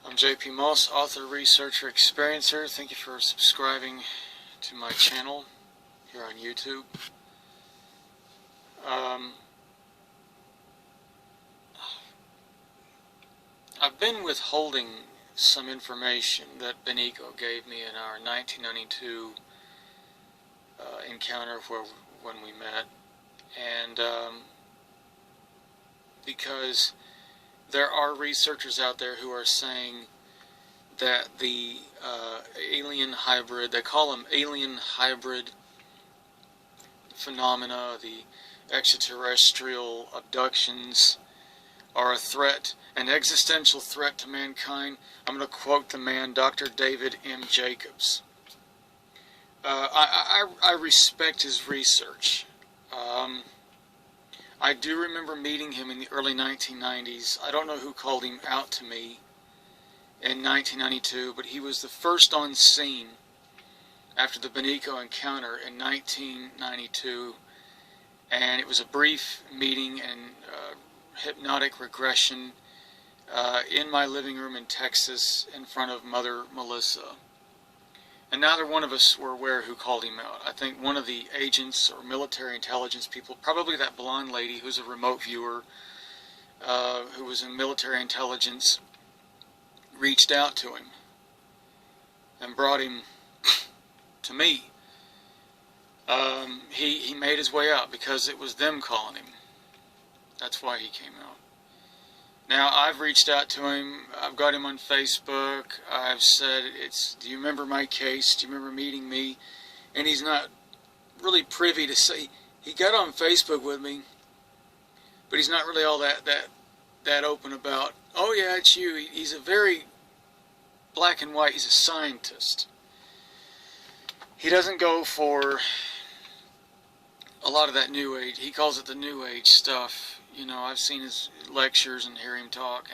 I'm JP Moss, author, researcher, experiencer. Thank you for subscribing to my channel here on YouTube. I've been withholding some information that Beniico gave me in our 1992 encounter when we met, and because there are researchers out there who are saying that the alien hybrid, they call them alien hybrid phenomena, the extraterrestrial abductions, are a threat, an existential threat to mankind. I'm going to quote the man, Dr. David M. Jacobs. I respect his research. I do remember meeting him in the early 1990s. I don't know who called him out to me in 1992, but he was the first on scene after the Beniico encounter in 1992, and it was a brief meeting and hypnotic regression in my living room in Texas in front of Mother Melissa. And neither one of us were aware who called him out. I think one of the agents or military intelligence people, probably that blonde lady who's a remote viewer, who was in military intelligence, reached out to him and brought him to me. He made his way out because it was them calling him. That's why he came out. Now, I've reached out to him. I've got him on Facebook. I've said, do you remember my case? Do you remember meeting me? And he's not really privy to say. He got on Facebook with me, but he's not really all that open about, oh yeah, it's you. He's a very black and white. He's a scientist. He doesn't go for a lot of that New Age. He calls it the New Age stuff. You know, I've seen his lectures and hear him talk,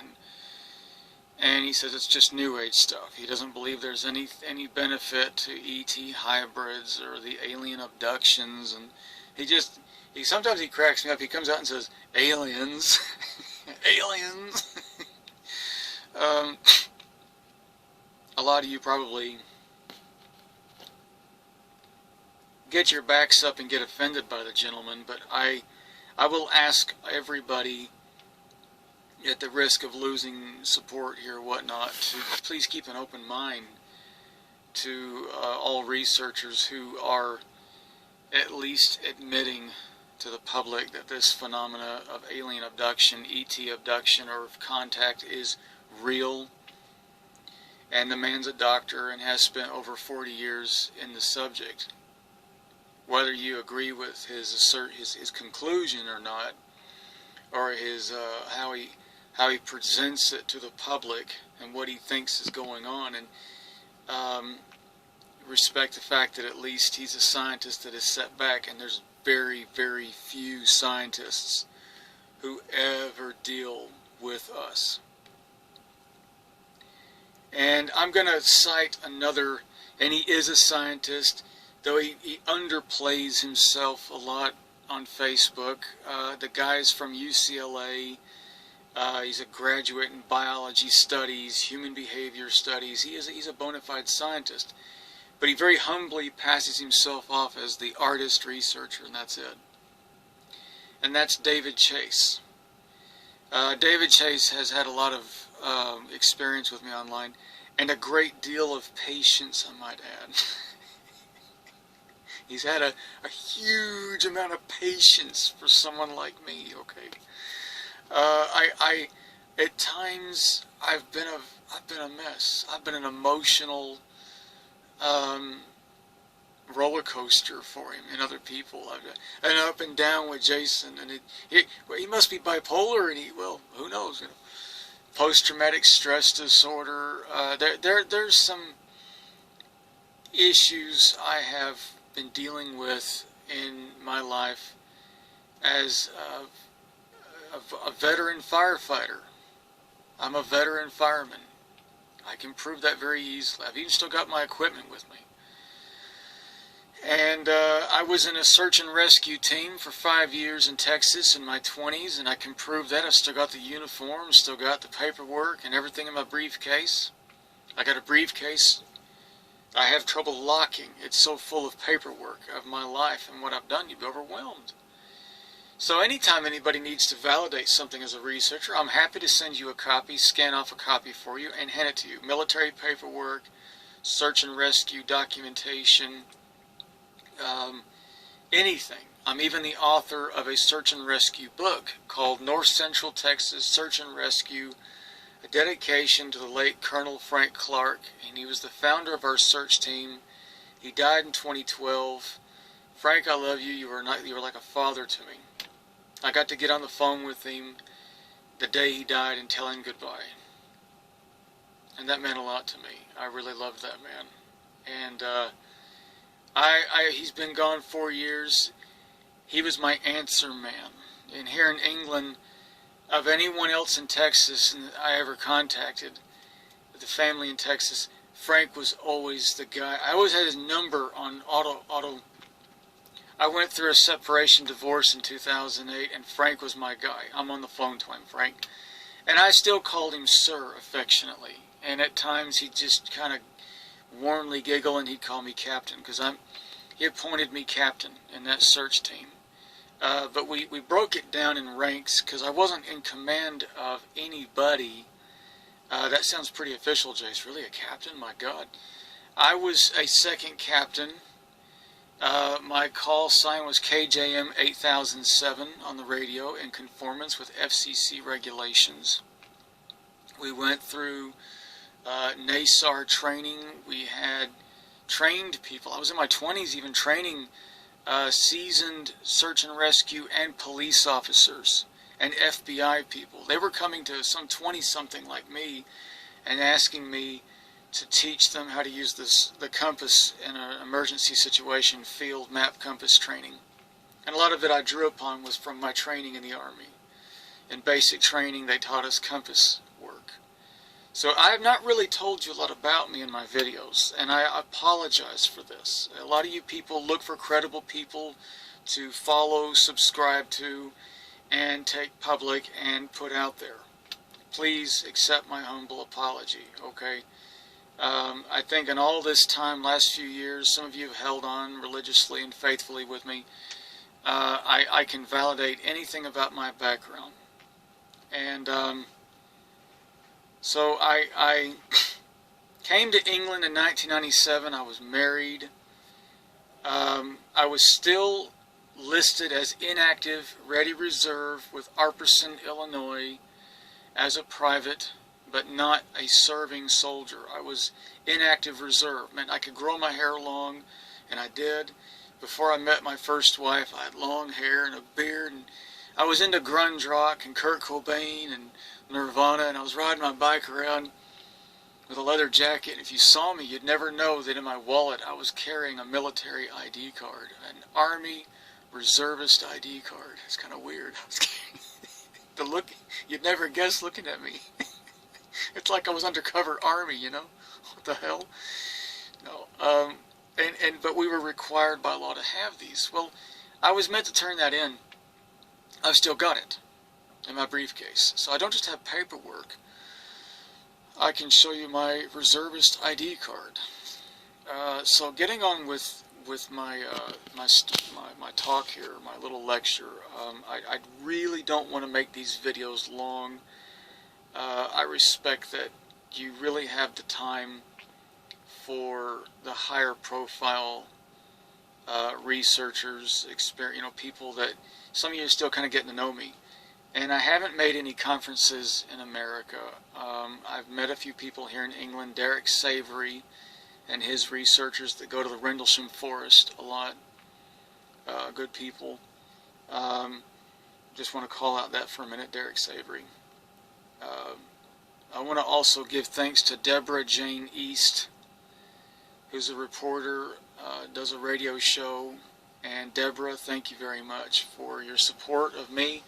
and he says it's just New Age stuff. He doesn't believe there's any benefit to ET hybrids or the alien abductions, and he sometimes he cracks me up. He comes out and says aliens, aliens. A lot of you probably get your backs up and get offended by the gentleman, but I will ask everybody, at the risk of losing support here or whatnot, to please keep an open mind to all researchers who are at least admitting to the public that this phenomena of alien abduction, ET abduction, or contact is real. And the man's a doctor and has spent over 40 years in the subject. Whether you agree with his conclusion or not, or his how he presents it to the public and what he thinks is going on, and respect the fact that at least he's a scientist that is set back, and there's very, very few scientists who ever deal with us. And I'm going to cite another, and he is a scientist, though he underplays himself a lot on Facebook. The guy's from UCLA. He's a graduate in biology studies, human behavior studies. He's a bona fide scientist. But he very humbly passes himself off as the artist researcher, and that's it. And that's David Chase. David Chase has had a lot of experience with me online, and a great deal of patience, I might add. He's had a huge amount of patience for someone like me, okay? At times, I've been a mess. I've been an emotional roller coaster for him and other people. I've been up and down with Jason, and he must be bipolar, and well, who knows? You know, post-traumatic stress disorder. There's some issues I have been dealing with in my life as a veteran firefighter. I'm a veteran fireman. I can prove that very easily. I've even still got my equipment with me. And I was in a search and rescue team for 5 years in Texas in my 20s, and I can prove that. I still got the uniform, still got the paperwork and everything in my briefcase. I got a briefcase I have trouble locking. It's so full of paperwork of my life and what I've done, you'd be overwhelmed. So anytime anybody needs to validate something as a researcher, I'm happy to send you a copy, scan off a copy for you, and hand it to you. Military paperwork, search and rescue documentation, anything. I'm even the author of a search and rescue book called North Central Texas Search and Rescue, a dedication to the late Colonel Frank Clark, and he was the founder of our search team. He died in 2012. Frank, I love you. You were like a father to me. I got to get on the phone with him the day he died and tell him goodbye. And that meant a lot to me. I really loved that man. And he's been gone 4 years. He was my answer man. And here in England, of anyone else in Texas I ever contacted, the family in Texas, Frank was always the guy. I always had his number on auto. I went through a separation divorce in 2008, and Frank was my guy. I'm on the phone to him, Frank. And I still called him Sir affectionately. And at times he'd just kind of warmly giggle and he'd call me Captain, because he appointed me Captain in that search team. But we broke it down in ranks because I wasn't in command of anybody. That sounds pretty official, Jace. Really, a captain? My God. I was a second captain. My call sign was KJM 8007 on the radio in conformance with FCC regulations. We went through NASAR training. We had trained people. I was in my 20s even training seasoned search and rescue and police officers and FBI people. They were coming to some 20-something like me and asking me to teach them how to use the compass in an emergency situation, field map compass training. And a lot of it I drew upon was from my training in the Army. In basic training, they taught us compass work. So I have not really told you a lot about me in my videos, and I apologize for this. A lot of you people look for credible people to follow, subscribe to, and take public and put out there. Please accept my humble apology, okay? I think in all this time, last few years, some of you have held on religiously and faithfully with me. I can validate anything about my background. And so I came to England in 1997. I was married. I was still listed as inactive, ready reserve with Arperson, Illinois, as a private, but not a serving soldier. I was inactive reserve. Meant I could grow my hair long, and I did. Before I met my first wife, I had long hair and a beard, and I was into grunge rock and Kurt Cobain and Nirvana, and I was riding my bike around with a leather jacket. If you saw me, you'd never know that in my wallet I was carrying a military ID card, an Army reservist ID card. It's kind of weird. The look, you'd never guess looking at me. It's like I was undercover Army, you know? What the hell? No. But we were required by law to have these. Well, I was meant to turn that in. I've still got it in my briefcase. So I don't just have paperwork. I can show you my reservist ID card. So getting on with my talk here, my little lecture, I really don't want to make these videos long. I respect that you really have the time for the higher profile researchers, people that some of you are still kind of getting to know me. And I haven't made any conferences in America. I've met a few people here in England, Derek Savory and his researchers that go to the Rendlesham Forest a lot. Good people. Just want to call out that for a minute, Derek Savory. I want to also give thanks to Deborah Jane East, who's a reporter, does a radio show. And Deborah, thank you very much for your support of me.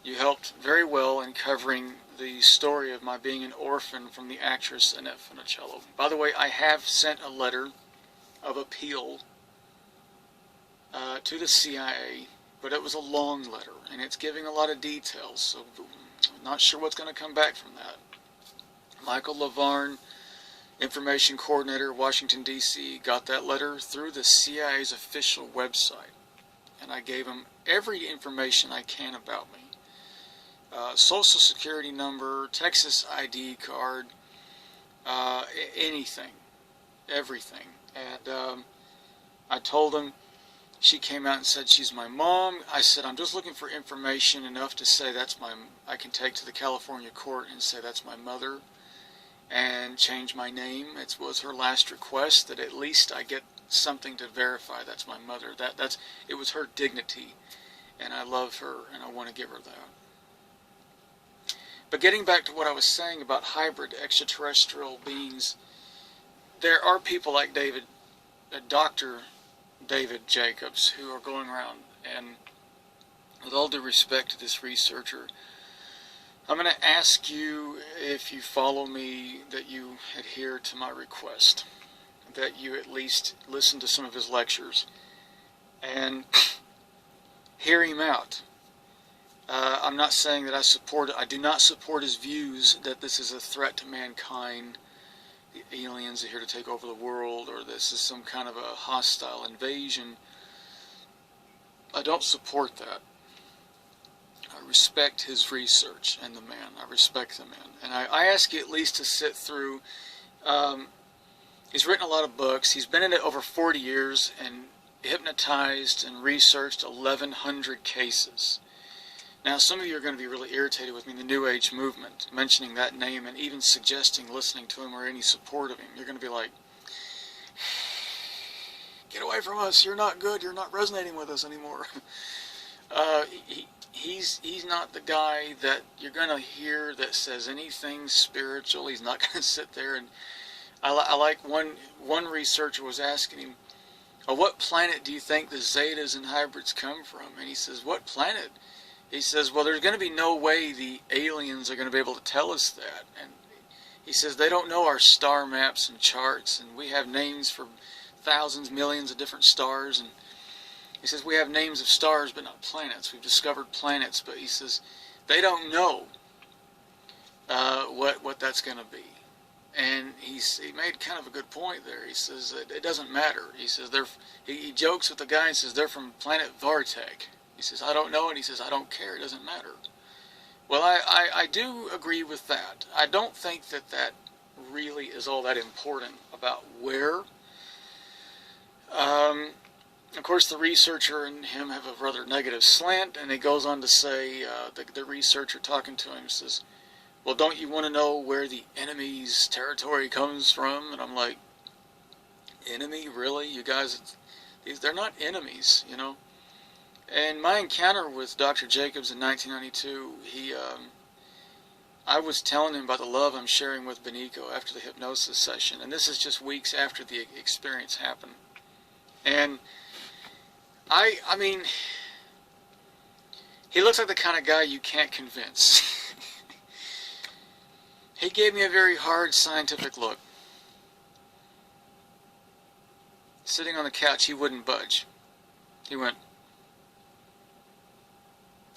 You helped very well in covering the story of my being an orphan from the actress Annette Funicello. By the way, I have sent a letter of appeal to the CIA, but it was a long letter, and it's giving a lot of details, so I'm not sure what's going to come back from that. Michael LaVarn, Information Coordinator, Washington, D.C., got that letter through the CIA's official website, and I gave him every information I can about me. Social Security number, Texas ID card, anything, everything. And I told him, she came out and said she's my mom. I said, I'm just looking for information enough to say I can take to the California court and say that's my mother and change my name. It was her last request, that at least I get something to verify that's my mother. It was her dignity, and I love her, and I want to give her that. But getting back to what I was saying about hybrid extraterrestrial beings, there are people like Dr. David Jacobs, who are going around, and with all due respect to this researcher, I'm going to ask you, if you follow me, that you adhere to my request, that you at least listen to some of his lectures and hear him out. I'm not saying that I do not support his views that this is a threat to mankind, the aliens are here to take over the world, or this is some kind of a hostile invasion. I don't support that. I respect his research and the man. I respect the man. And I ask you at least to sit through. He's written a lot of books. He's been in it over 40 years and hypnotized and researched 1,100 cases. Now, some of you are going to be really irritated with me in the New Age movement, mentioning that name and even suggesting listening to him or any support of him. You're going to be like, get away from us, you're not good, you're not resonating with us anymore. He's not the guy that you're going to hear that says anything spiritual. He's not going to sit there and... I like one researcher was asking him, what planet do you think the Zetas and hybrids come from? And he says, what planet? He says, well, there's going to be no way the aliens are going to be able to tell us that. And he says, they don't know our star maps and charts, and we have names for thousands, millions of different stars. And he says, we have names of stars, but not planets. We've discovered planets, but he says, they don't know what that's going to be. And he made kind of a good point there. He says, it doesn't matter. He says, he jokes with the guy and says, they're from planet Vartek. He says, I don't know, and he says, I don't care, it doesn't matter. Well, I do agree with that. I don't think that really is all that important about where. Of course, the researcher and him have a rather negative slant, and he goes on to say, the researcher talking to him says, well, don't you want to know where the enemy's territory comes from? And I'm like, enemy? Really? You guys, they're not enemies, you know? And my encounter with Dr. Jacobs in 1992, I was telling him about the love I'm sharing with Beniico after the hypnosis session, and this is just weeks after the experience happened. And I mean, he looks like the kind of guy you can't convince. He gave me a very hard scientific look. Sitting on the couch, he wouldn't budge. He went,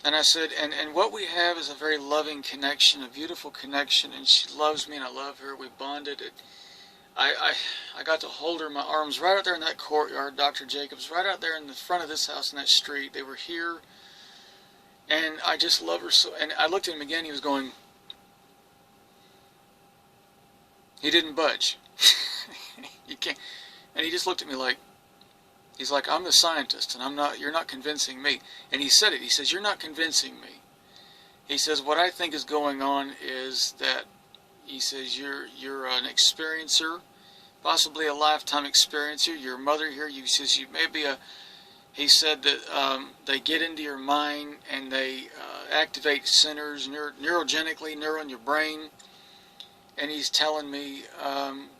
and I said, and what we have is a very loving connection, a beautiful connection, and she loves me and I love her. We bonded. I got to hold her in my arms right out there in that courtyard, Dr. Jacobs, right out there in the front of this house in that street. They were here, and I just love her so. And I looked at him again. He was going. He didn't budge. You can't. And he just looked at me like. He's like, I'm the scientist, and you're not convincing me. And he said it. He says, you're not convincing me. He says, what I think is going on is that, he says, you're an experiencer, possibly a lifetime experiencer. Your mother here, he says, you may be he said that they get into your mind and they activate centers neurogenically, in your brain. And he's telling me,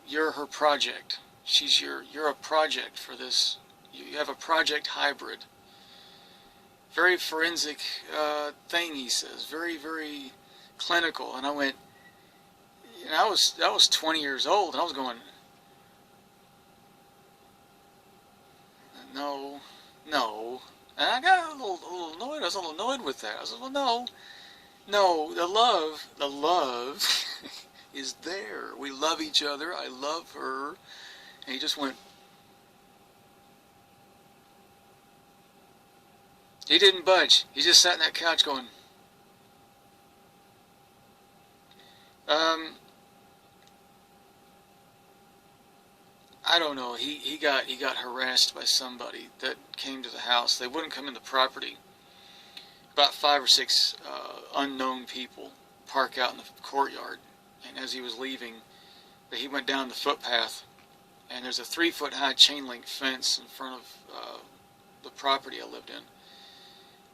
you're her project. You're a project for this. You have a project hybrid. Very forensic thing, he says. Very, very clinical. And I went, and I was 20 years old, and I was going, no, No. And I got a little annoyed. I was a little annoyed with that. I was like, well, no, the love is there. We love each other. I love her. And he just went. He didn't budge. He just sat in that couch going. I don't know. He got harassed by somebody that came to the house. They wouldn't come in the property. About 5 or 6 unknown people park out in the courtyard. And as he was leaving, he went down the footpath, and there's a 3-foot high chain link fence in front of the property I lived in.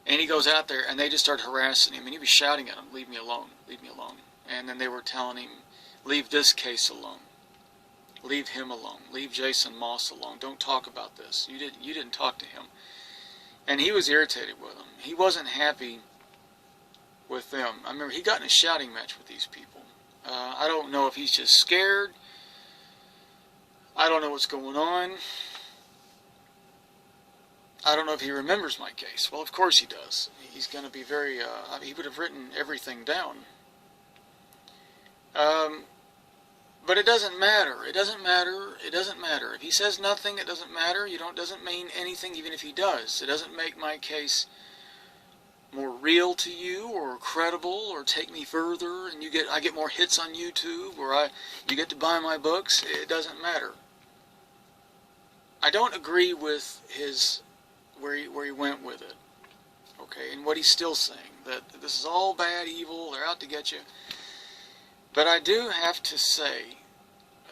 And he goes out there, and they just start harassing him, and he was shouting at him, "Leave me alone, leave me alone." And then they were telling him, "Leave this case alone. Leave him alone. Leave Jason Moss alone. Don't talk about this. You didn't talk to him." And he was irritated with them. He wasn't happy with them. I remember he got in a shouting match with these people. I don't know if he's just scared. I don't know what's going on. I don't know if he remembers my case. Well, of course he does. He's going to be very, he would have written everything down. But it doesn't matter. It doesn't matter. It doesn't matter. If he says nothing, it doesn't matter. Doesn't mean anything even if he does. It doesn't make my case more real to you or credible or take me further and I get more hits on YouTube or you get to buy my books. It doesn't matter. I don't agree with where he went with it. Okay, and what he's still saying, that this is all bad, evil, they're out to get you. But I do have to say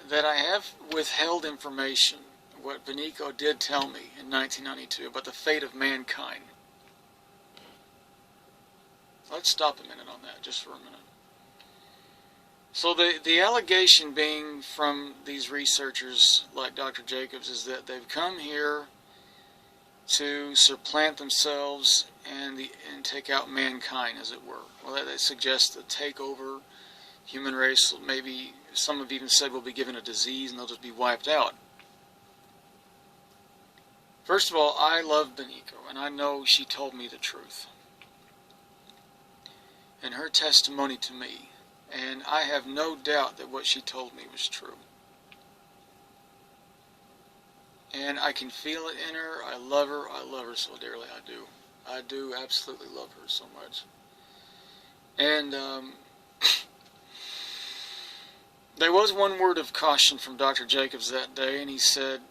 that I have withheld information, what Beniico did tell me in 1992 about the fate of mankind. Let's stop a minute on that, just for a minute. So the allegation being from these researchers like Dr. Jacobs is that they've come here to supplant themselves and take out mankind, as it were. Well, that suggests a takeover. Human race, maybe some have even said, will be given a disease and they'll just be wiped out. First of all, I love Beniico, and I know she told me the truth. And her testimony to me, and I have no doubt that what she told me was true. And I can feel it in her. I love her so dearly. I do absolutely love her so much. And there was one word of caution from Dr. Jacobs that day, and he said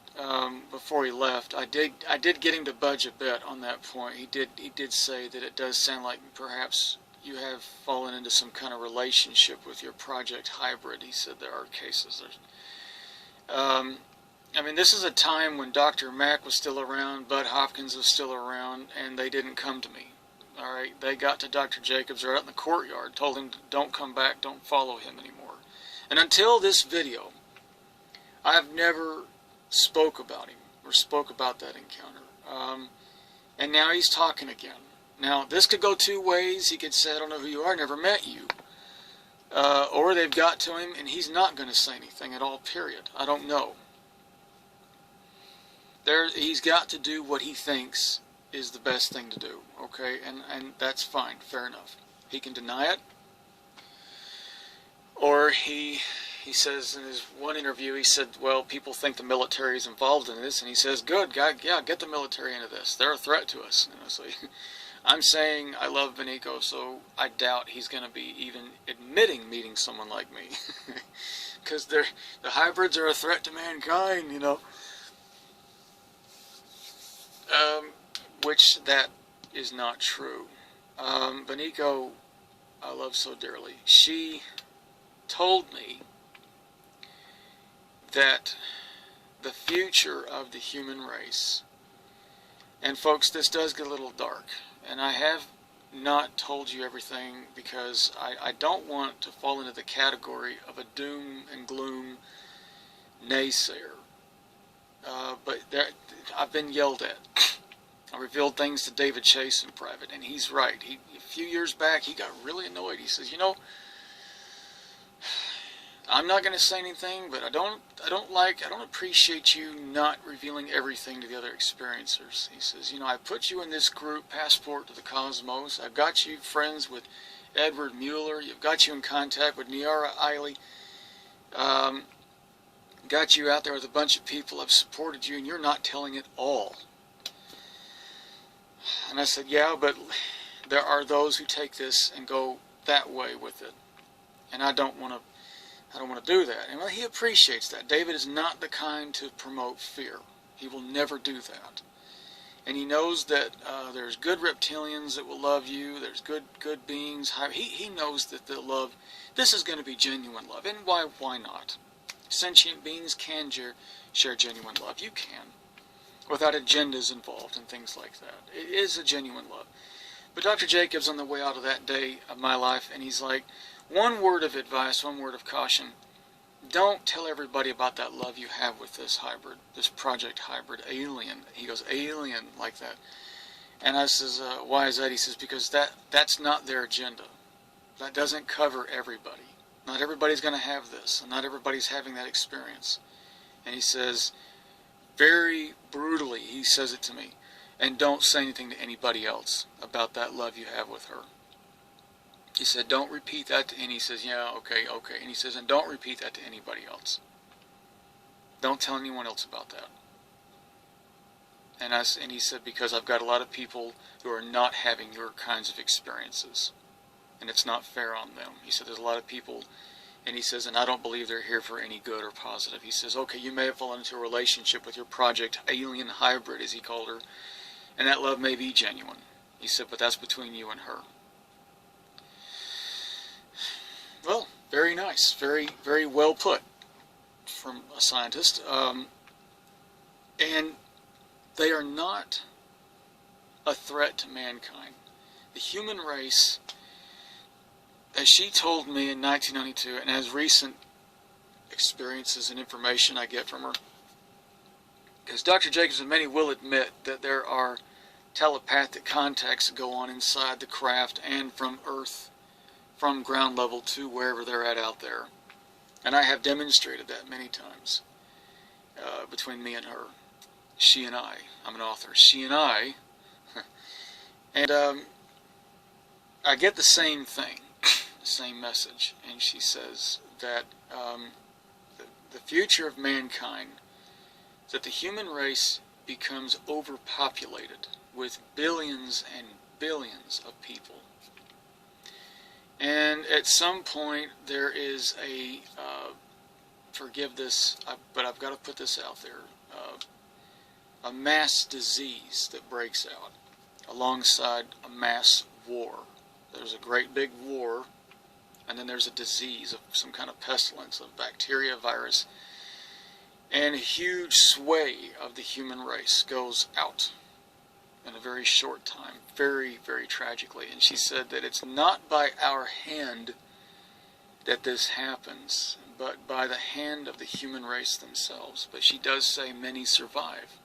before he left, I did get him to budge a bit on that point. He did say that it does sound like perhaps you have fallen into some kind of relationship with your Project Hybrid. He said there are cases. I mean, this is a time when Dr. Mack was still around, Bud Hopkins was still around, and they didn't come to me. All right, they got to Dr. Jacobs right out in the courtyard, told him, don't come back, don't follow him anymore. And until this video, I've never spoke about him or spoke about that encounter. And now he's talking again. Now, this could go 2 ways. He could say, I don't know who you are, never met you. Or they've got to him and he's not going to say anything at all, period. I don't know. He's got to do what he thinks is the best thing to do, okay? And that's fine, fair enough. He can deny it. Or he says in his one interview, he said, well, people think the military is involved in this. And he says, good, God, yeah, get the military into this. They're a threat to us. You know, so I'm saying I love Beniico, so I doubt he's going to be even admitting meeting someone like me. Because the hybrids are a threat to mankind, you know. Which that is not true. Beniico, I love so dearly. She told me that the future of the human race, and folks, this does get a little dark, and I have not told you everything because I don't want to fall into the category of a doom and gloom naysayer. But I've been yelled at. I revealed things to David Chase in private, and he's right. A few years back, he got really annoyed. He says, you know, I'm not going to say anything, but I don't appreciate you not revealing everything to the other experiencers. He says, you know, I put you in this group, Passport to the Cosmos. I've got you friends with Edward Mueller. You've got you in contact with Niara Eiley. Got you out there with a bunch of people. I've supported you, and you're not telling it all. And I said, yeah, but there are those who take this and go that way with it, and I don't want to do that. And well, he appreciates that. David is not the kind to promote fear. He will never do that. And he knows that there's good reptilians that will love you. There's good beings. He knows that they'll love. This is going to be genuine love, and why not? Sentient beings can share genuine love. You can, without agendas involved and things like that. It is a genuine love. But Dr. Jacobs on the way out of that day of my life, and he's like, one word of advice, one word of caution. Don't tell everybody about that love you have with this hybrid, this project hybrid, alien. He goes, alien, like that. And I says, why is that? He says, because that's not their agenda. That doesn't cover everybody. Not everybody's going to have this, and not everybody's having that experience. And he says, very brutally, he says it to me, and don't say anything to anybody else about that love you have with her. He said, don't repeat that to any. He says, yeah, okay. And he says, and don't repeat that to anybody else. Don't tell anyone else about that. And he said, because I've got a lot of people who are not having your kinds of experiences, and it's not fair on them. He said, there's a lot of people, and he says, and I don't believe they're here for any good or positive. He says, okay, you may have fallen into a relationship with your project alien hybrid, as he called her, and that love may be genuine. He said, but that's between you and her. Well, very nice, very, very well put from a scientist. And they are not a threat to mankind. The human race, as she told me in 1992, and as recent experiences and information I get from her, because Dr. Jacobs and many will admit that there are telepathic contacts that go on inside the craft and from Earth, from ground level to wherever they're at out there. And I have demonstrated that many times between me and her. She and I. I'm an author. She and I. And I get the same thing, the same message. And she says that the future of mankind, that the human race becomes overpopulated with billions and billions of people. And at some point there is a, forgive this, but I've got to put this out there, a mass disease that breaks out alongside a mass war. There's a great big war, and then there's a disease of some kind of pestilence, of bacteria, virus, and a huge sway of the human race goes out in a very short time, very, very tragically. And she said that it's not by our hand that this happens, but by the hand of the human race themselves. But she does say many survive.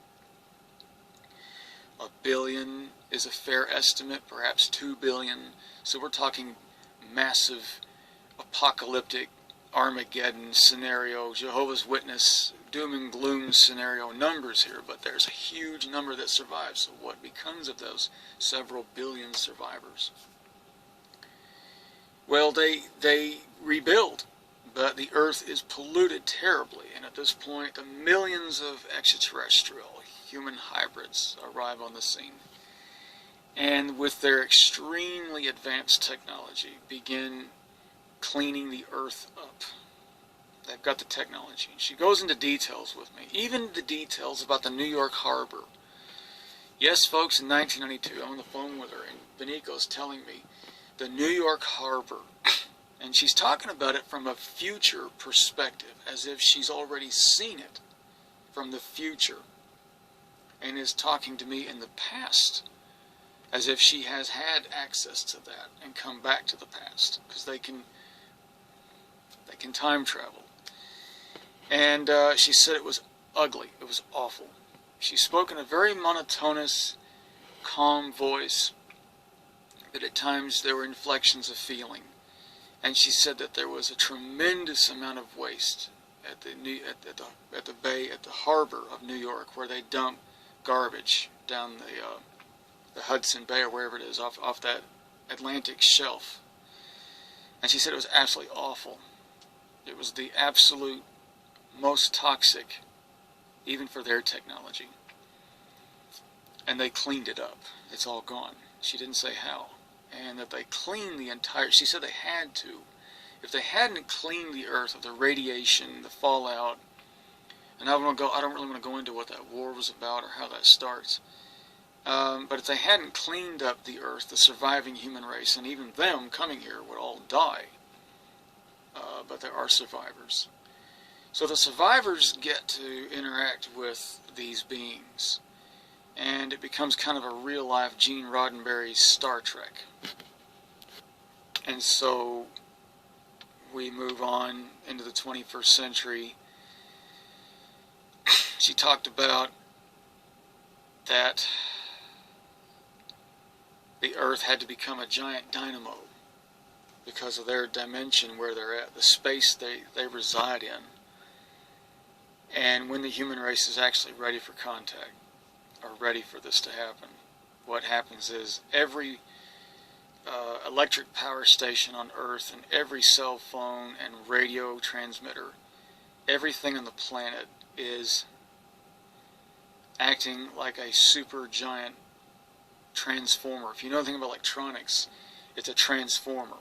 1 billion is a fair estimate, perhaps 2 billion. So we're talking massive apocalyptic Armageddon scenario, Jehovah's Witness, doom and gloom scenario numbers here, but there's a huge number that survives. So what becomes of those several billion survivors? Well, they rebuild, but the earth is polluted terribly, and at this point the millions of extraterrestrial human hybrids arrive on the scene, and with their extremely advanced technology begin cleaning the earth up. They've got the technology. She goes into details with me, even the details about the New York harbor. Yes, folks, in 1992, I'm on the phone with her, and Beniico's telling me the New York harbor, and she's talking about it from a future perspective, as if she's already seen it from the future, and is talking to me in the past, as if she has had access to that and come back to the past, because they can time travel. And she said it was ugly. It was awful. She spoke in a very monotonous, calm voice, but at times there were inflections of feeling. and she said that there was a tremendous amount of waste at the bay, at the harbor of New York, where they dump garbage down the Hudson Bay, or wherever it is, off that Atlantic shelf. And she said it was absolutely awful. It was the absolute most toxic, even for their technology. And they cleaned it up. It's all gone. She didn't say how. And that they cleaned the entire, she said they had to. If they hadn't cleaned the earth of the radiation, the fallout, and I don't really want to go into what that war was about or how that starts. But if they hadn't cleaned up the earth, the surviving human race, and even them coming here would all die. But there are survivors. So the survivors get to interact with these beings. And it becomes kind of a real-life Gene Roddenberry Star Trek. And so we move on into the 21st century. She talked about that the Earth had to become a giant dynamo because of their dimension where they're at, the space they reside in. And when the human race is actually ready for contact, or ready for this to happen, what happens is every electric power station on Earth and every cell phone and radio transmitter, everything on the planet is acting like a super giant transformer. If you know anything about electronics, it's a transformer.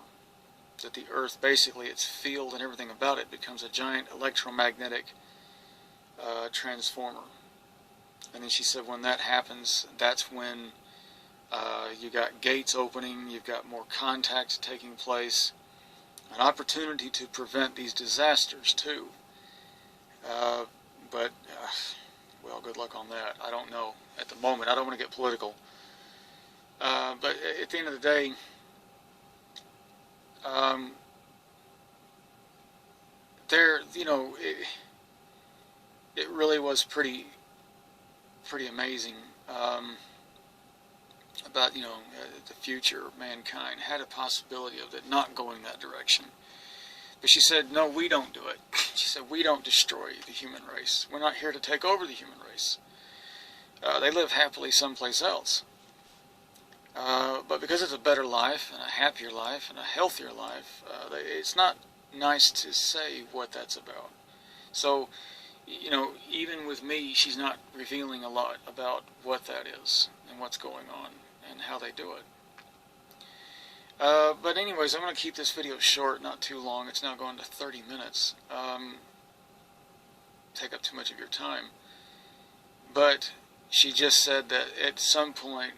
That the Earth, basically its field and everything about it, becomes a giant electromagnetic transformer. And then she said when that happens, that's when you got gates opening, you've got more contact taking place, an opportunity to prevent these disasters too. But well, good luck on that. I don't know at the moment. I don't want to get political. But at the end of the day, it really was pretty amazing about, the future of mankind had a possibility of it not going that direction. But she said, no, we don't do it. She said, we don't destroy the human race. We're not here to take over the human race. They live happily someplace else. But because it's a better life, and a happier life, and a healthier life, it's not nice to say what that's about. So, even with me, she's not revealing a lot about what that is, and what's going on, and how they do it. But anyways, I'm going to keep this video short, not too long. It's now going to 30 minutes. Take up too much of your time. But she just said that at some point,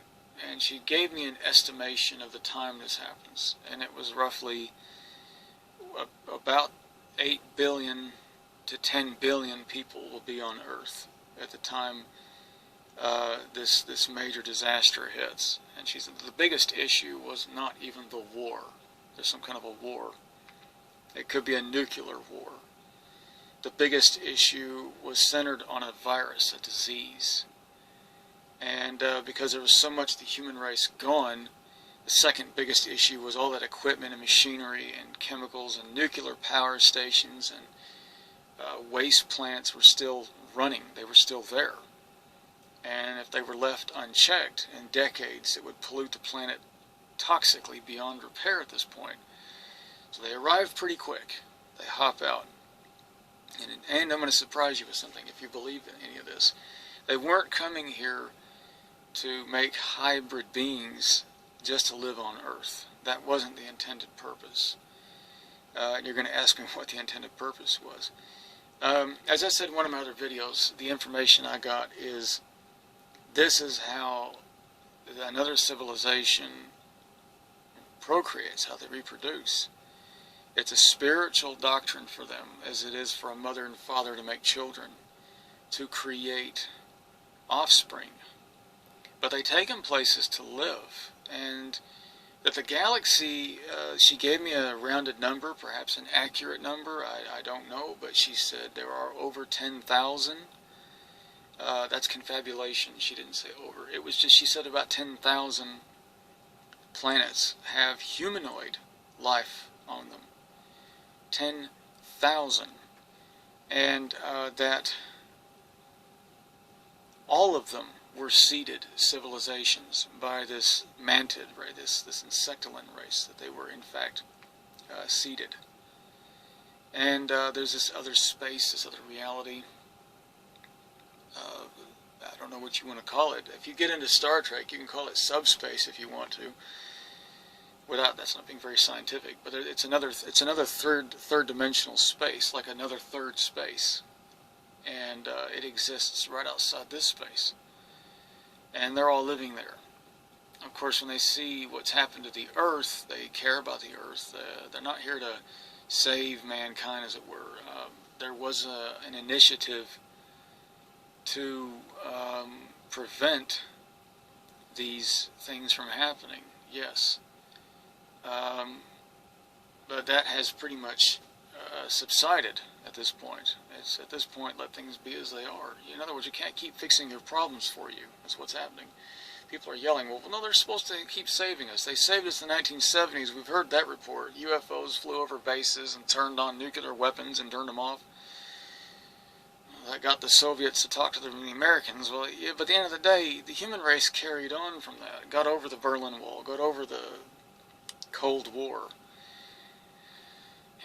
and she gave me an estimation of the time this happens, and it was roughly about 8 billion to 10 billion people will be on Earth at the time this major disaster hits. And she said the biggest issue was not even the war. There's some kind of a war. It could be a nuclear war. The biggest issue was centered on a virus, a disease. And because there was so much of the human race gone, the second biggest issue was all that equipment and machinery and chemicals and nuclear power stations and waste plants were still running. They were still there. And if they were left unchecked in decades, it would pollute the planet toxically beyond repair at this point. So they arrive pretty quick. They hop out. And I'm going to surprise you with something if you believe in any of this. They weren't coming here to make hybrid beings just to live on Earth. That wasn't the intended purpose. And you're going to ask me what the intended purpose was. As I said in one of my other videos, the information I got is this is how another civilization procreates, how they reproduce. It's a spiritual doctrine for them, as it is for a mother and father to make children, to create offspring. But they take them places to live, and that the galaxy, she gave me a rounded number, perhaps an accurate number, I don't know, but she said there are over 10,000. That's confabulation, she didn't say over. It was just, she said about 10,000 planets have humanoid life on them. 10,000, and that all of them were seeded civilizations by this mantid race, this insectoid race, that they were in fact seeded. And there's this other space, this other reality. I don't know what you want to call it. If you get into Star Trek, you can call it subspace if you want to. That's not being very scientific, but it's another third dimensional space, like another third space, and it exists right outside this space, and they're all living there. Of course, when they see what's happened to the Earth, they care about the Earth. They're not here to save mankind, as it were. There was an initiative to prevent these things from happening, yes. But that has pretty much subsided at this point. It's at this point, let things be as they are. In other words, you can't keep fixing your problems for you. That's what's happening. People are yelling, well, no, they're supposed to keep saving us. They saved us in the 1970s. We've heard that report. UFOs flew over bases and turned on nuclear weapons and turned them off. That got the Soviets to talk to the Americans. Well, yeah, but at the end of the day, the human race carried on from that. Got over the Berlin Wall, got over the Cold War.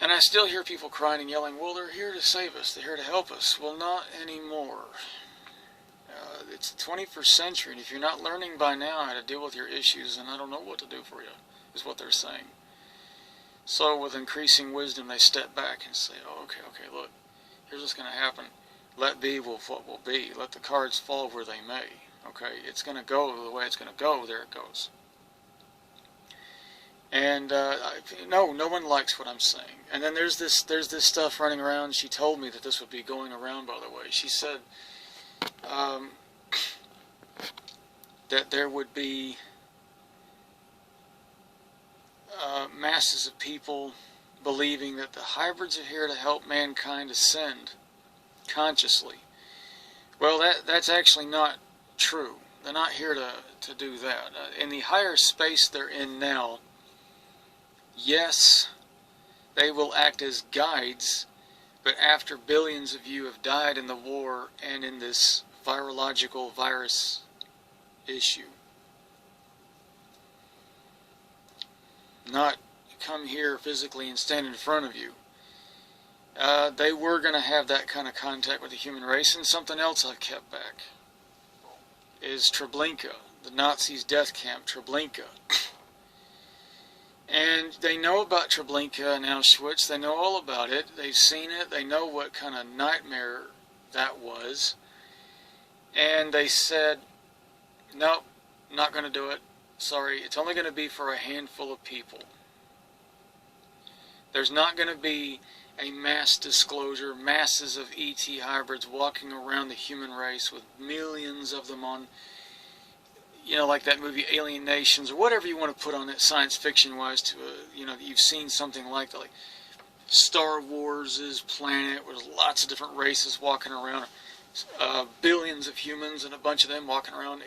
And I still hear people crying and yelling, well, they're here to save us, they're here to help us. Well, not anymore. It's the 21st century, and if you're not learning by now how to deal with your issues, then I don't know what to do for you, is what they're saying. So with increasing wisdom, they step back and say, oh, okay, look, here's what's going to happen. Let be what will be. Let the cards fall where they may. Okay, it's going to go the way it's going to go, there it goes. And no one likes what I'm saying. And then there's this stuff running around. She told me that this would be going around, by the way. She said that there would be masses of people believing that the hybrids are here to help mankind ascend consciously. Well, that's actually not true. They're not here to do that. In the higher space they're in now, yes, they will act as guides, but after billions of you have died in the war and in this virological virus issue. Not come here physically and stand in front of you. They were going to have that kind of contact with the human race. And something else I've kept back is Treblinka, the Nazis' death camp, Treblinka. And they know about Treblinka and Auschwitz. They know all about it. They've seen it. They know what kind of nightmare that was. And they said, nope, not going to do it. Sorry, it's only going to be for a handful of people. There's not going to be a mass disclosure, masses of ET hybrids walking around the human race with millions of them on, like that movie Alien Nations, or whatever you want to put on it science fiction-wise to, you've seen something like that, like Star Wars' planet, where there's lots of different races walking around, billions of humans and a bunch of them walking around.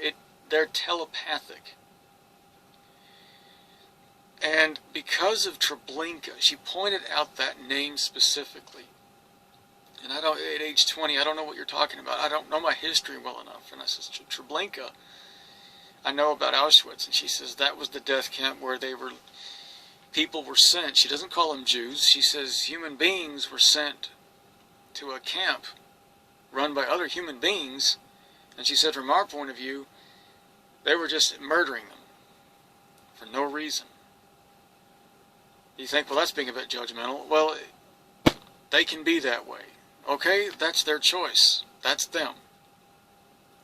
They're telepathic. And because of Treblinka, she pointed out that name specifically. And at age 20, I don't know what you're talking about. I don't know my history well enough. And I said, Treblinka, I know about Auschwitz. And she says that was the death camp where people were sent. She doesn't call them Jews. She says human beings were sent to a camp run by other human beings. And she said from our point of view, they were just murdering them for no reason. You think, well, that's being a bit judgmental. Well, they can be that way. Okay, that's their choice. That's them.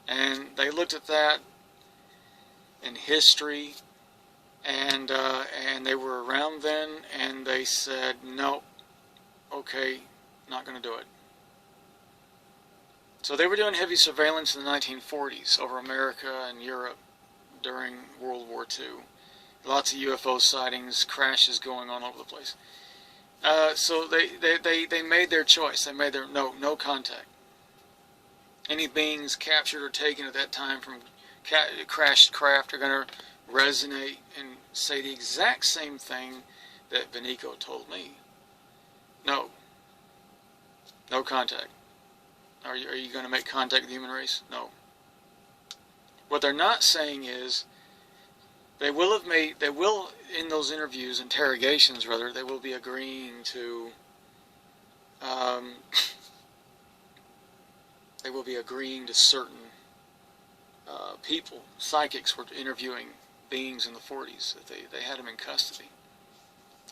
And they looked at that in history, and they were around then, and they said, no, okay, not going to do it. So they were doing heavy surveillance in the 1940s over America and Europe during World War II. Lots of UFO sightings, crashes going on all over the place. So they made their choice. They made their no contact. Any beings captured or taken at that time from crashed craft are going to resonate and say the exact same thing that Beniico told me. No. No contact. Are you going to make contact with the human race? No. What they're not saying is they will in those interviews, interrogations rather, they will be agreeing to they will be agreeing to certain people. Psychics were interviewing beings in the 40s that they had them in custody,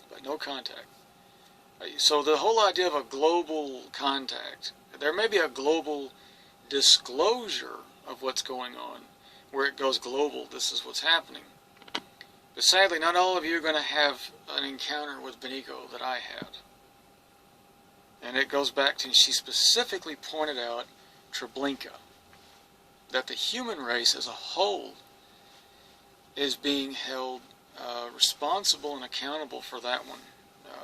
but no contact. So the whole idea of a global contact, there may be a global disclosure of what's going on, where it goes global, this is what's happening. But sadly, not all of you are going to have an encounter with Beniico that I had. And it goes back to, she specifically pointed out Treblinka, that the human race as a whole is being held responsible and accountable for that one.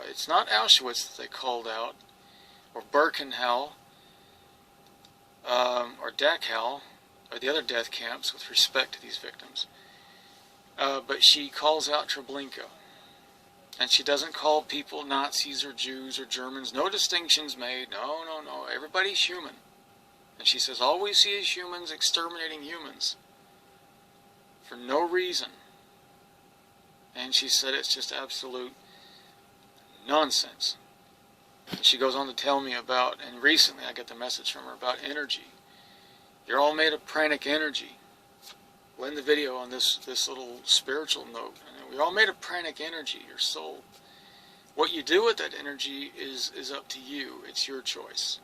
It's not Auschwitz that they called out, or Birkenau, or Dachau, or the other death camps with respect to these victims. But she calls out Treblinka. And she doesn't call people Nazis or Jews or Germans. No distinctions made. No, no, no. Everybody's human. And she says, all we see is humans exterminating humans. For no reason. And she said it's just absolute nonsense. And she goes on to tell me about, and recently I got the message from her about energy. You're all made of pranic energy. We'll end the video on this little spiritual note. We're all made of pranic energy, your soul. What you do with that energy is up to you. It's your choice.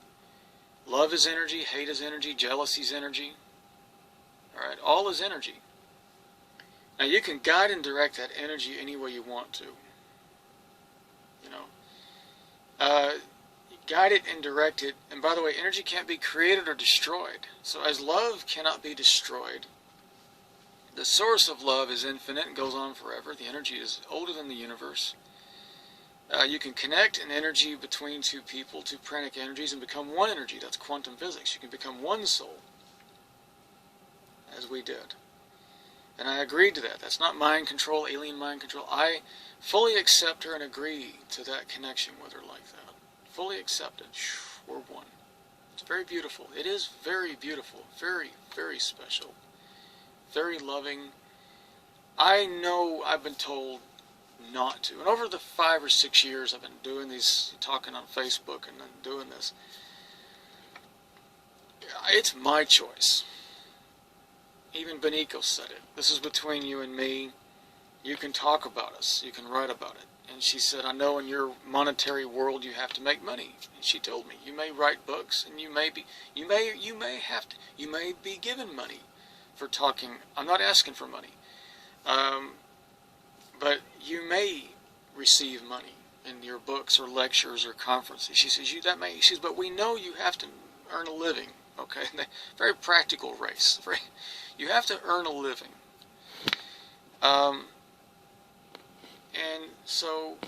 Love is energy, hate is energy, jealousy is energy. Alright, all is energy. Now you can guide and direct that energy any way you want to. You know. Guide it and direct it. And by the way, energy can't be created or destroyed. So as love cannot be destroyed, the source of love is infinite and goes on forever. The energy is older than the universe. You can connect an energy between two people, two pranic energies, and become one energy. That's quantum physics. You can become one soul, as we did. And I agreed to that. That's not mind control, alien mind control. I fully accept her and agree to that connection with her like that. Fully accepted. We're one. It's very beautiful. It is very beautiful. Very, very special. Very loving. I know I've been told not to. And over the 5 or 6 years I've been doing these, talking on Facebook and then doing this, it's my choice. Even Beniico said it. This is between you and me. You can talk about us. You can write about it. And she said, I know in your monetary world you have to make money. And she told me, you may write books and you may be given money for talking. I'm not asking for money. But you may receive money in your books or lectures or conferences. She says, she says, but we know you have to earn a living. Okay? Very practical race. You have to earn a living. And so,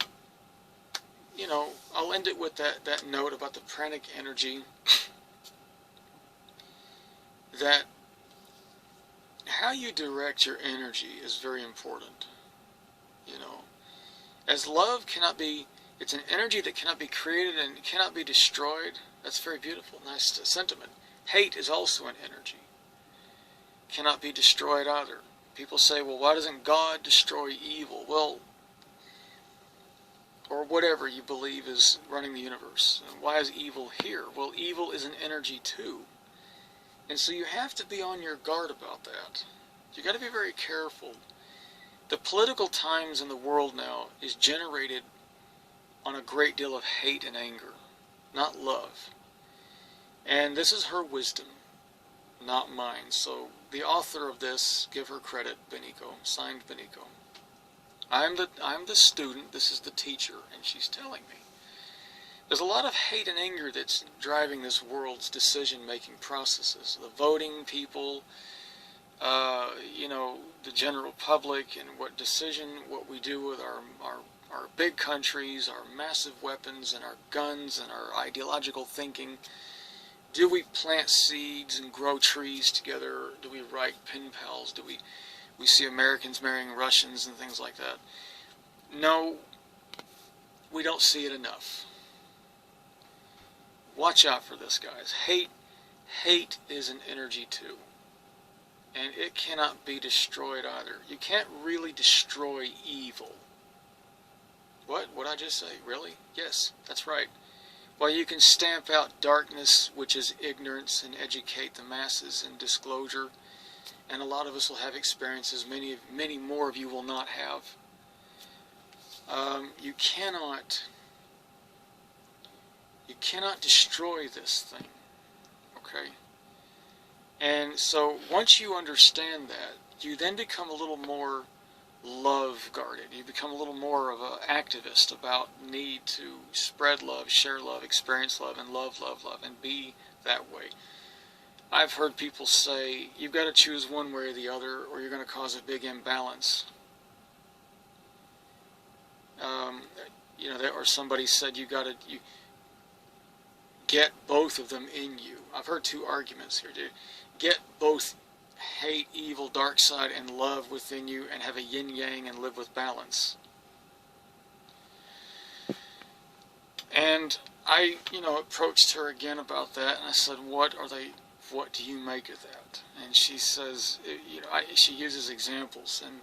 you know, I'll end it with that note about the pranic energy. That how you direct your energy is very important. You know, as love cannot be, it's an energy that cannot be created and cannot be destroyed. That's very beautiful, nice sentiment. Hate is also an energy. Cannot be destroyed either. People say, well, why doesn't God destroy evil? Well, or whatever you believe is running the universe. And why is evil here? Well, evil is an energy too. And so you have to be on your guard about that. You got to be very careful. The political times in the world now is generated on a great deal of hate and anger, not love. And this is her wisdom, not mine. So the author of this, give her credit, Beniico, signed Beniico. I'm the student, this is the teacher, and she's telling me. There's a lot of hate and anger that's driving this world's decision-making processes. The voting people, you know, the general public, and what we do with our big countries, our massive weapons, and our guns, and our ideological thinking. Do we plant seeds and grow trees together? Do we write pen pals? Do we see Americans marrying Russians and things like that? No, we don't see it enough. watch out for this, guys. Hate is an energy too. And it cannot be destroyed either. You can't really destroy evil. What? What'd I just say? Really? Yes, that's right. While you can stamp out darkness, which is ignorance, and educate the masses in disclosure, and a lot of us will have experiences, many more of you will not have. You cannot destroy this thing, okay? And so once you understand that, you then become a little more love guarded. You become a little more of an activist about need to spread love, share love, experience love, and love, and be that way. I've heard people say, you've got to choose one way or the other, or you're going to cause a big imbalance. Or somebody said you get both of them in you. I've heard two arguments here, dude. Get both hate, evil, dark side, and love within you, and have a yin-yang and live with balance. And I, approached her again about that, and I said, what do you make of that? And she says, she uses examples, and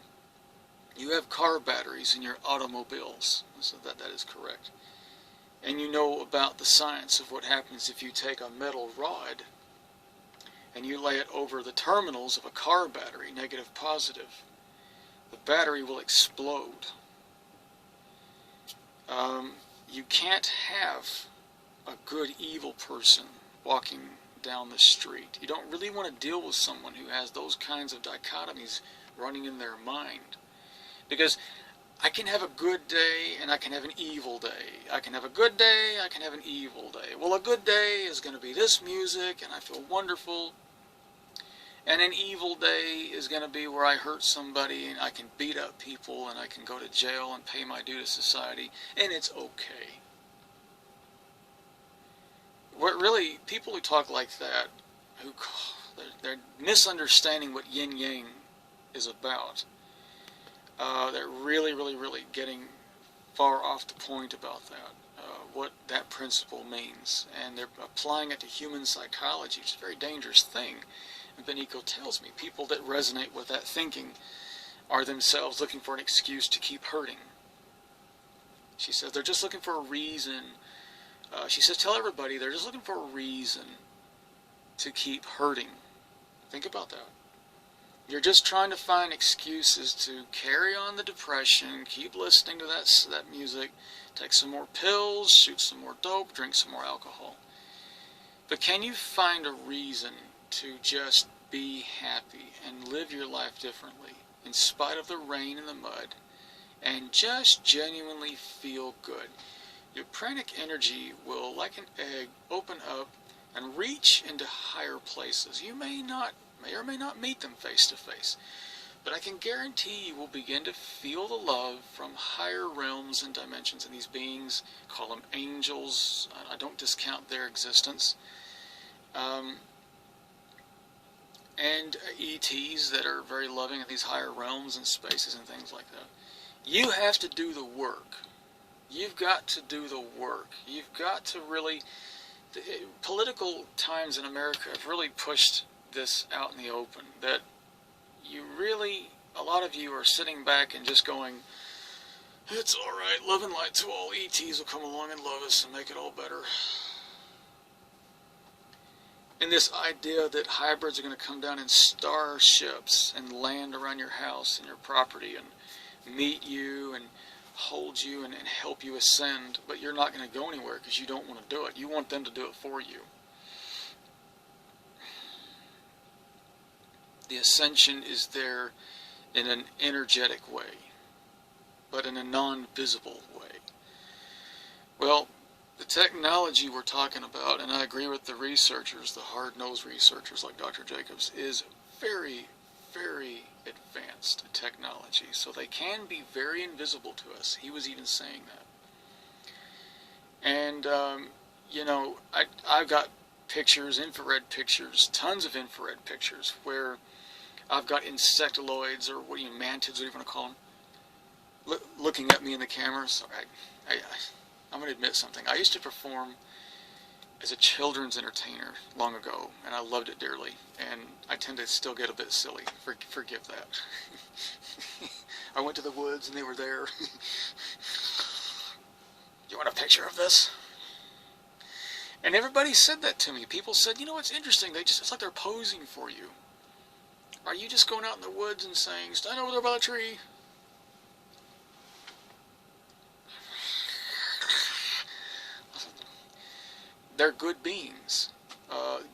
you have car batteries in your automobiles. So that is correct. And you know about the science of what happens if you take a metal rod and you lay it over the terminals of a car battery, negative, positive. The battery will explode. You can't have a good evil person walking down the street. You don't really want to deal with someone who has those kinds of dichotomies running in their mind. Because I can have a good day and I can have an evil day. I can have a good day, I can have an evil day. Well, a good day is going to be this music and I feel wonderful. And an evil day is going to be where I hurt somebody and I can beat up people and I can go to jail and pay my due to society, and it's okay. What really, people who talk like that, they're misunderstanding what yin-yang is about. They're really getting far off the point about that, what that principle means. And they're applying it to human psychology, which is a very dangerous thing. And Beniico tells me people that resonate with that thinking are themselves looking for an excuse to keep hurting. She says they're just looking for a reason. She says tell everybody they're just looking for a reason to keep hurting. Think about that. You're just trying to find excuses to carry on the depression, keep listening to that music, take some more pills, shoot some more dope, drink some more alcohol. But can you find a reason to just be happy and live your life differently in spite of the rain and the mud, and just genuinely feel good? Your pranic energy will, like an egg, open up and reach into higher places. You may or may not meet them face to face, but I can guarantee you will begin to feel the love from higher realms and dimensions. And these beings, call them angels, I don't discount their existence, and ETs that are very loving in these higher realms and spaces and things like that. You have to do the work. You've got to do the work. You've got to really... Political times in America have really pushed this out in the open, that you really, a lot of you are sitting back and just going, it's alright, love and light to all, ETs will come along and love us and make it all better. And this idea that hybrids are going to come down in starships and land around your house and your property and meet you and hold you and help you ascend, but you're not going to go anywhere because you don't want to do it. You want them to do it for you. The ascension is there in an energetic way, but in a non-visible way. Well, the technology we're talking about, and I agree with the researchers, the hard-nosed researchers like Dr. Jacobs, is very, very advanced technology. So they can be very invisible to us. He was even saying that. And, I've got pictures, infrared pictures, tons of infrared pictures, where I've got insectoids, or mantids, what do you want to call them, looking at me in the camera. So I'm going to admit something. I used to perform as a children's entertainer long ago, and I loved it dearly, and I tend to still get a bit silly. Forgive that. I went to the woods and they were there. You want a picture of this? And everybody said that to me. People said, you know, it's interesting. It's like they're posing for you. Are you just going out in the woods and saying, stand over there by the tree? They're good beings.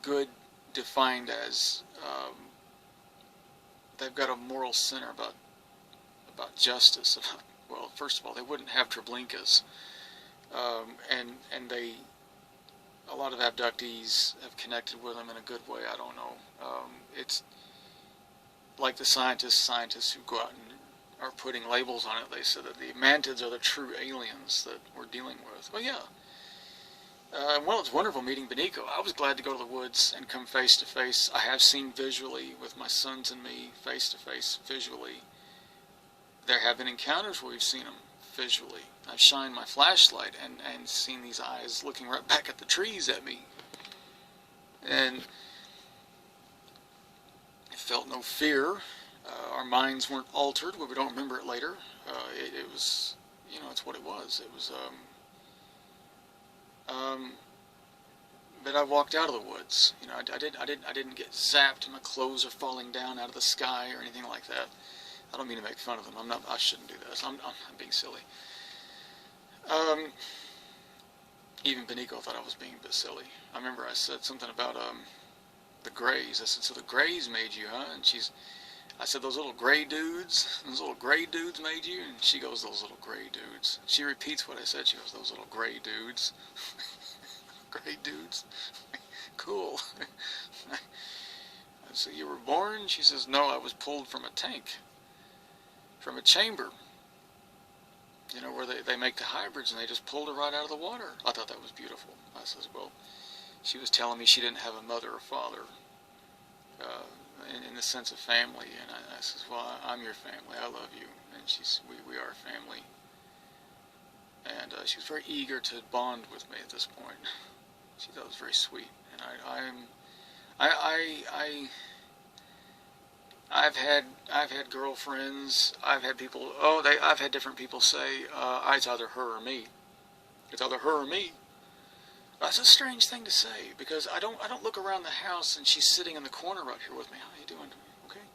Good defined as they've got a moral center about justice. Well, first of all, they wouldn't have Treblinkas. And they, a lot of abductees have connected with them in a good way. I don't know. It's like the scientists who go out and are putting labels on it. They said that the mantids are the true aliens that we're dealing with. Well, yeah. Well, it's wonderful meeting Beniico. I was glad to go to the woods and come face to face. I have seen visually with my sons and me, face to face, visually. There have been encounters where we've seen them visually. I've shined my flashlight and seen these eyes looking right back at the trees at me. And I felt no fear. Our minds weren't altered. Well, we don't remember it later. It was, you know, it's what it was. It was, but I walked out of the woods. You know, I didn't get zapped and my clothes are falling down out of the sky or anything like that. I don't mean to make fun of them. I shouldn't do this. I'm being silly. Even Beniico thought I was being a bit silly. I remember I said something about the Greys. I said, so the Greys made you, huh? And I said, those little gray dudes made you? And she goes, those little gray dudes. She repeats what I said. She goes, those little gray dudes. Gray dudes. Cool. I said, you were born? She says, no, I was pulled from a tank. From a chamber. You know, where they make the hybrids and they just pulled her right out of the water. I thought that was beautiful. I says, well, she was telling me she didn't have a mother or father in the sense of family. And I says, well, I'm your family. I love you. And we are family. And she was very eager to bond with me at this point. She thought it was very sweet. And I've had girlfriends. I've had people. I've had different people say, "It's either her or me." It's either her or me. That's a strange thing to say because I don't look around the house and she's sitting in the corner right here with me. How you doing? Okay.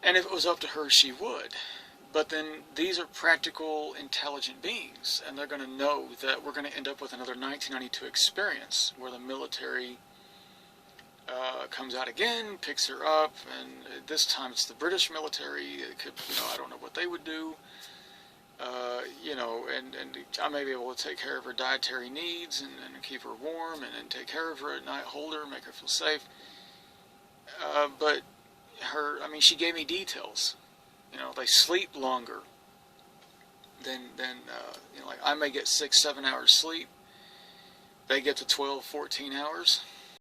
And if it was up to her, she would. But then these are practical, intelligent beings, and they're going to know that we're going to end up with another 1992 experience where the military comes out again, picks her up, and this time it's the British military. It could, you know, I don't know what they would do. You know, and I may be able to take care of her dietary needs and keep her warm and take care of her at night, hold her, make her feel safe. But she gave me details. You know, they sleep longer than you know, like I may get 6-7 hours sleep. They get to 12-14 hours.